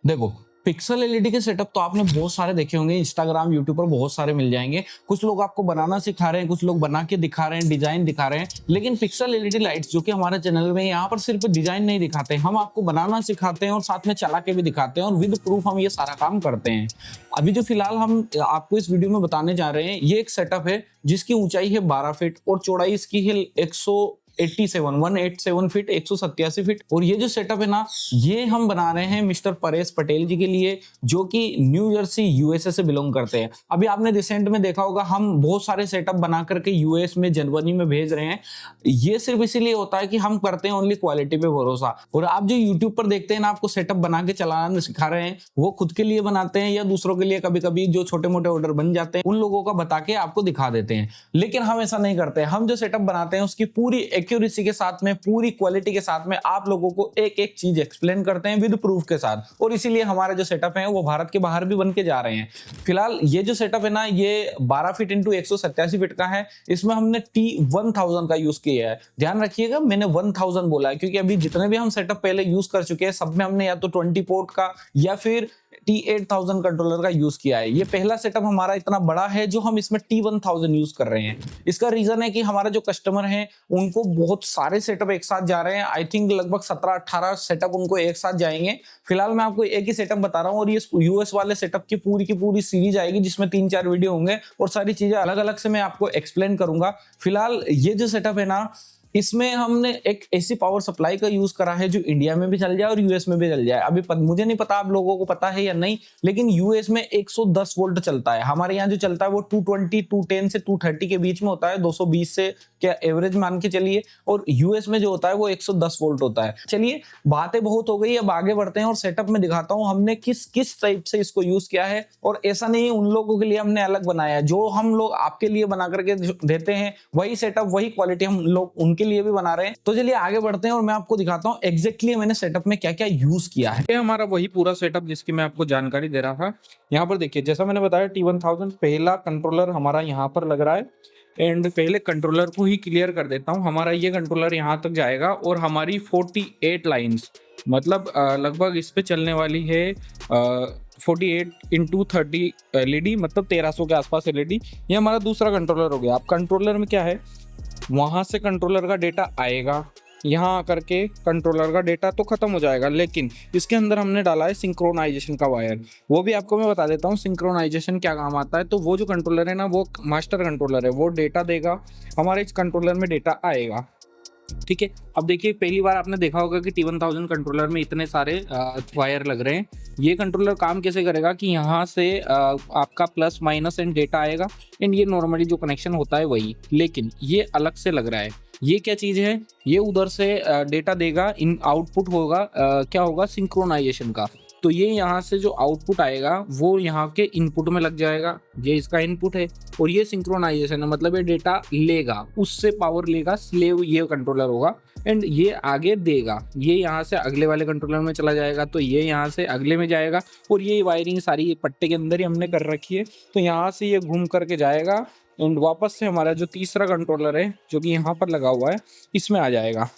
देखो, pixel LED के setup तो आपने बहुत सारे देखे होंगे, इंस्टाग्राम यूट्यूब पर बहुत सारे मिल जाएंगे। कुछ लोग आपको बनाना सिखा रहे हैं, कुछ लोग बना के दिखा रहे हैं, डिजाइन दिखा रहे हैं। लेकिन पिक्सल एलईडी लाइट्स जो कि हमारे चैनल में यहाँ पर सिर्फ डिजाइन नहीं दिखाते, हम आपको बनाना सिखाते हैं और साथ में चला के भी दिखाते हैं और विद प्रूफ हम ये सारा काम करते हैं। अभी जो फिलहाल हम आपको इस वीडियो में बताने जा रहे हैं, ये एक सेटअप है जिसकी ऊंचाई है 12 फीट और चौड़ाई इसकी है 187 फीट, 187 फीट। और ये जो सेटअप है ना, ये हम बना रहे हैं मिस्टर परेश पटेल जी के लिए, जो कि न्यू जर्सी यूएसए से बिलोंग करते हैं। अभी आपने रिसेंट में देखा होगा, हम बहुत सारे सेटअप बना करके यूएस में जनवरी में भेज रहे हैं। ये सिर्फ इसीलिए होता है कि हम करते हैं ओनली क्वालिटी पे भरोसा। और आप जो यूट्यूब पर देखते हैं ना, आपको सेटअप बना के चलाना सिखा रहे हैं, वो खुद के लिए बनाते हैं या दूसरों के लिए, कभी कभी जो छोटे मोटे ऑर्डर बन जाते हैं उन लोगों का बता के आपको दिखा देते हैं। लेकिन हम ऐसा नहीं करते। हम जो सेटअप बनाते हैं उसकी पूरी एक्यूरेसी के साथ में, पूरी क्वालिटी के साथ में आप लोगों को एक एक चीज एक्सप्लेन करते हैं विद प्रूफ के साथ। और इसीलिए हमारे जो सेटअप है वो भारत के बाहर भी बन के जा रहे हैं। फिलहाल ये जो सेटअप है ना, ये 12 फीट इंटू 187 फीट का है। इसमें हमने T1000 का यूज किया है। ध्यान रखिएगा, मैंने 1000 बोला है क्योंकि अभी जितने भी हम सेटअप पहले यूज कर चुके हैं, सब में हमने या तो 20 पोर्ट का या फिर T8000 कंट्रोलर का यूज किया है। ये पहला सेटअप हमारा इतना बड़ा है जो हम इसमें T1000 यूज कर रहे हैं। इसका रीजन है कि हमारा जो कस्टमर है उनको बहुत सारे सेटअप एक साथ जा रहे हैं। आई थिंक लगभग 17-18 सेटअप उनको एक साथ जाएंगे। फिलहाल मैं आपको एक ही सेटअप बता रहा हूँ और ये यूएस वाले सेटअप की पूरी सीरीज आएगी जिसमें 3-4 वीडियो होंगे और सारी चीजें अलग अलग से मैं आपको एक्सप्लेन करूंगा। फिलहाल ये जो सेटअप है ना, इसमें हमने एक ऐसी पावर सप्लाई का यूज करा है जो इंडिया में भी चल जाए और यूएस में भी चल जाए। अभी मुझे नहीं पता आप लोगों को पता है या नहीं, लेकिन यूएस में 110 वोल्ट चलता है। हमारे यहाँ जो चलता है वो 220, 210 से 230 के बीच में होता है, 220 से क्या एवरेज मान के चलिए। और यूएस में जो होता है वो 110 वोल्ट होता है। चलिए, बातें बहुत हो गई, अब आगे बढ़ते हैं और सेटअप में दिखाता हूँ हमने किस किस टाइप से इसको यूज किया है। और ऐसा नहीं उन लोगों के लिए हमने अलग बनाया है, जो हम लोग आपके लिए बना करके देते हैं वही सेटअप वही क्वालिटी हम लोग उनके लिए भी बना रहे हैं। तो चलिए आगे बढ़ते हैं और मैं आपको दिखाता हूँ एग्जैक्टली मैंने सेटअप में क्या क्या यूज किया है। ये हमारा वही पूरा सेटअप जिसकी मैं आपको जानकारी दे रहा था। यहाँ पर देखिए, जैसा मैंने बताया T1000 पहला कंट्रोलर हमारा यहाँ पर लग रहा है। एंड पहले कंट्रोलर को ही क्लियर कर देता हूँ। हमारा ये कंट्रोलर यहाँ तक जाएगा और हमारी 48 लाइन्स, मतलब लगभग इस पे चलने वाली है 48 इंटू 30 LED, मतलब 1300 के आसपास LED। ये हमारा दूसरा कंट्रोलर हो गया। अब कंट्रोलर में क्या है, वहाँ से कंट्रोलर का डेटा आएगा, यहाँ आकर के कंट्रोलर का डेटा तो खत्म हो जाएगा, लेकिन इसके अंदर हमने डाला है सिंक्रोनाइजेशन का वायर। वो भी आपको मैं बता देता हूँ सिंक्रोनाइजेशन क्या काम आता है। तो वो जो कंट्रोलर है ना, वो मास्टर कंट्रोलर है, वो डेटा देगा, हमारे इस कंट्रोलर में डेटा आएगा। ठीक है, अब देखिए, पहली बार आपने देखा होगा कि T1000 कंट्रोलर में इतने सारे वायर लग रहे हैं। ये कंट्रोलर काम कैसे करेगा कि यहाँ से आपका प्लस माइनस एंड डेटा आएगा। एंड ये नॉर्मली जो कनेक्शन होता है वही, लेकिन ये अलग से लग रहा है। ये क्या चीज़ है, ये उधर से डेटा देगा, इन आउटपुट होगा क्या होगा, सिंक्रोनाइजेशन का। तो ये यहाँ से जो आउटपुट आएगा वो यहाँ के इनपुट में लग जाएगा। ये इसका इनपुट है और ये सिंक्रोनाइजेशन है, मतलब ये डेटा लेगा, उससे पावर लेगा, स्लेव ये कंट्रोलर होगा। एंड ये आगे देगा, ये यहाँ से अगले वाले कंट्रोलर में चला जाएगा, तो ये यहाँ से अगले में जाएगा। और ये वायरिंग सारी पट्टे के अंदर ही हमने कर रखी है, तो यहाँ से ये घूम करके जाएगा एंड वापस से हमारा जो तीसरा कंट्रोलर है जो कि यहाँ पर लगा हुआ है, इसमें आ जाएगा।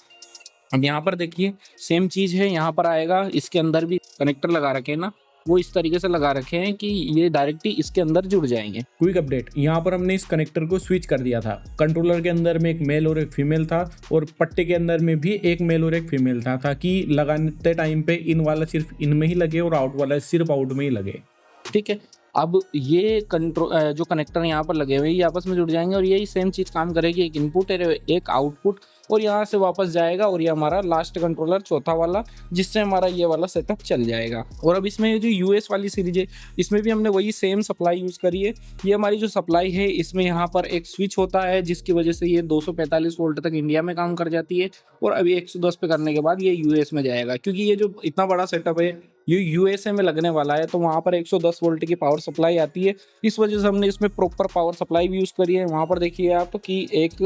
अब यहाँ पर देखिए सेम चीज़ है, यहाँ पर आएगा, इसके अंदर भी कनेक्टर लगा रखे हैं ना, वो इस तरीके से लगा रखे हैं कि ये डायरेक्टली इसके अंदर जुड़ जाएंगे। क्विक अपडेट, यहाँ पर हमने इस कनेक्टर को स्विच कर दिया था। कंट्रोलर के अंदर में एक मेल और एक फीमेल था और पट्टे के अंदर में भी एक मेल और एक फीमेल था, ताकि लगाते टाइम पे इन वाला सिर्फ इन में ही लगे और आउट वाला सिर्फ आउट में ही लगे। ठीक है, अब ये जो कनेक्टर यहाँ पर लगे हुए ये आपस में जुड़ जाएंगे और यही सेम चीज़ काम करेगी, एक इनपुट है एक आउटपुट, और यहाँ से वापस जाएगा। और ये हमारा लास्ट कंट्रोलर चौथा वाला, जिससे हमारा ये वाला सेटअप चल जाएगा। और अब इसमें जो यूएस वाली सीरीज है, इसमें भी हमने वही सेम सप्लाई यूज़ करी है। ये हमारी जो सप्लाई है, इसमें यहाँ पर एक स्विच होता है जिसकी वजह से ये 245 वोल्ट तक इंडिया में काम कर जाती है और अभी 110 पे करने के बाद ये यूएस में जाएगा। क्योंकि ये जो इतना बड़ा सेटअप है ये यूएसए में लगने वाला है, तो वहाँ पर 110 वोल्ट की पावर सप्लाई आती है। इस वजह से हमने इसमें प्रॉपर पावर सप्लाई भी यूज़ करी है। वहाँ पर देखिए आप कि 1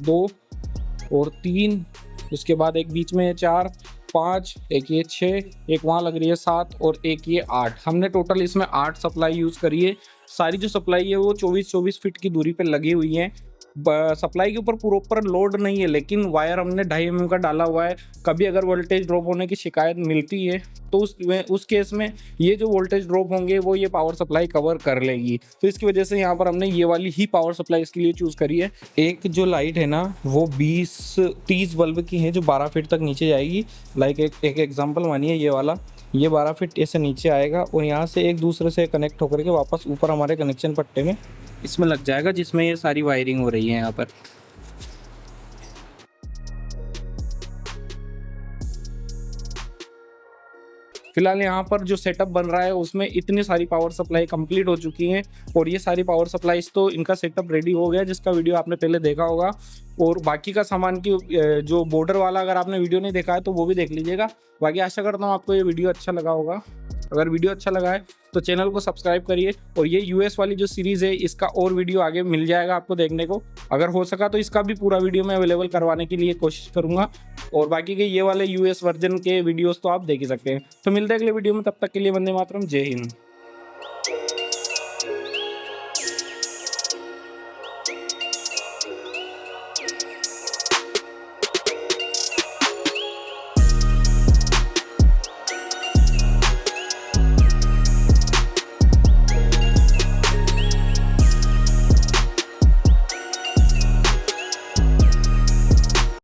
2 और 3, उसके बाद एक बीच में 4 5, एक ये 6, एक वहाँ लग रही है 7 और एक ये 8। हमने टोटल इसमें 8 सप्लाई यूज़ करी है। सारी जो सप्लाई है वो 24-24 फीट की दूरी पे लगी हुई है। सप्लाई के ऊपर प्रॉपर लोड नहीं है, लेकिन वायर हमने 2.5 mm का डाला हुआ है। कभी अगर वोल्टेज ड्रॉप होने की शिकायत मिलती है तो उस केस में ये जो वोल्टेज ड्रॉप होंगे वो ये पावर सप्लाई कवर कर लेगी। तो इसकी वजह से यहाँ पर हमने ये वाली ही पावर सप्लाई इसके लिए चूज़ करी है। एक जो लाइट है ना वो 20-30 बल्ब की है जो 12 फीट तक नीचे जाएगी। लाइक एक एग्जांपल मानिए ये वाला, ये 12 फीट ऐसे नीचे आएगा और यहाँ से एक दूसरे से कनेक्ट होकर के वापस ऊपर हमारे कनेक्शन पट्टे में इसमें लग जाएगा, जिसमें ये सारी वायरिंग हो रही है यहाँ पर। फिलहाल यहाँ पर जो सेटअप बन रहा है उसमें इतनी सारी पावर सप्लाई कंप्लीट हो चुकी हैं और ये सारी पावर सप्लाईज तो इनका सेटअप रेडी हो गया, जिसका वीडियो आपने पहले देखा होगा। और बाकी का सामान की जो बॉर्डर वाला अगर आपने वीडियो नहीं देखा है तो वो भी देख लीजिएगा। बाकी आशा करता हूँ आपको ये वीडियो अच्छा लगा होगा। अगर वीडियो अच्छा लगा है तो चैनल को सब्सक्राइब करिए और ये यूएस वाली जो सीरीज़ है इसका और वीडियो आगे मिल जाएगा आपको देखने को। अगर हो सका तो इसका भी पूरा वीडियो मैं अवेलेबल करवाने के लिए कोशिश करूँगा। और बाकी के ये वाले यूएस वर्जन के वीडियोस तो आप देख ही सकते हैं। तो मिलते हैं अगले वीडियो में, तब तक के लिए वंदे मातरम, जय हिंद।